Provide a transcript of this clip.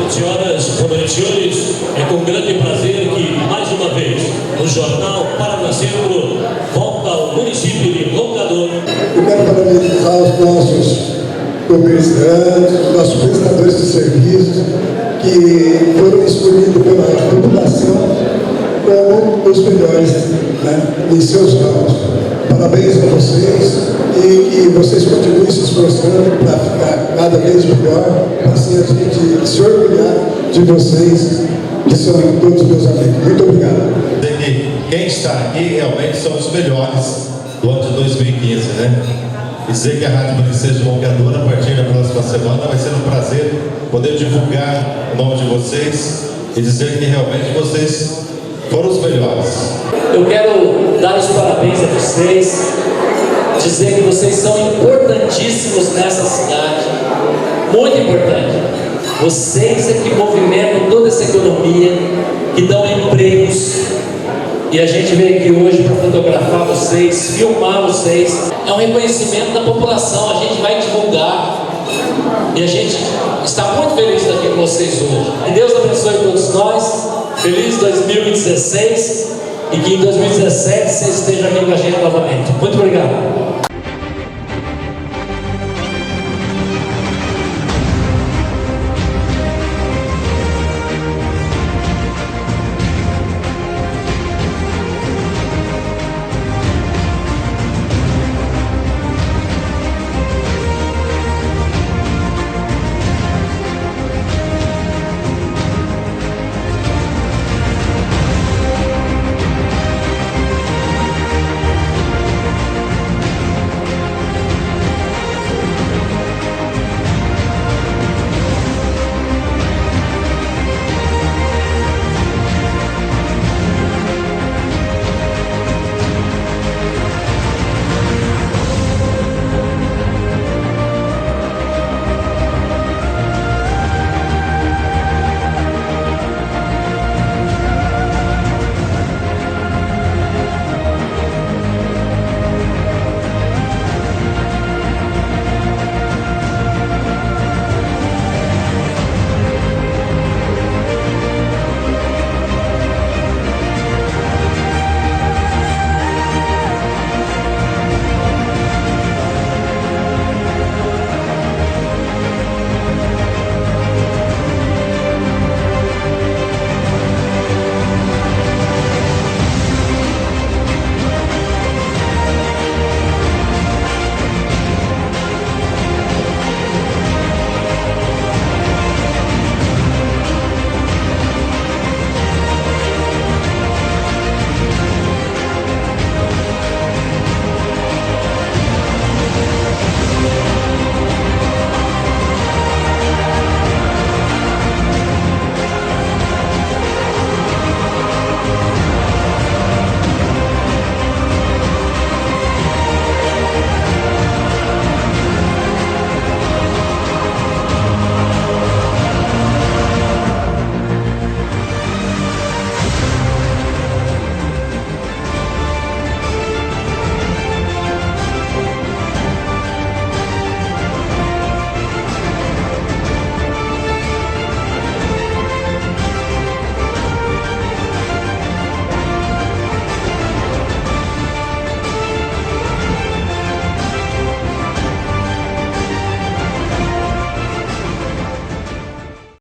Senhoras e senhores, é com grande prazer que, mais uma vez, o Jornal Paraná Centro volta ao município de Roncador. Eu quero parabenizar os nossos comerciantes, nossos prestadores de serviços, que foram escolhidos pela população como os melhores, né, em seus ramos. Parabéns a vocês e que vocês continuem se esforçando para ficar cada vez melhor, para assim a gente se orgulhar de vocês, que são todos meus amigos. Muito obrigado. Quem está aqui realmente são os melhores do ano de 2015, né? E dizer que a Rádio Municipal de Roncador, a partir da próxima semana, vai ser um prazer poder divulgar o nome de vocês e dizer que realmente vocês foram os melhores. Eu quero dar os parabéns a vocês, dizer que vocês são importantíssimos nessa cidade, muito importante. Vocês é que movimentam toda essa economia, que dão empregos. E a gente veio aqui hoje para fotografar vocês, filmar vocês. É um reconhecimento da população, a gente vai divulgar. E a gente está muito feliz de estar aqui com vocês hoje. Que Deus abençoe todos nós. Feliz 2016 e que em 2017 você esteja aqui com a gente novamente. Muito obrigado.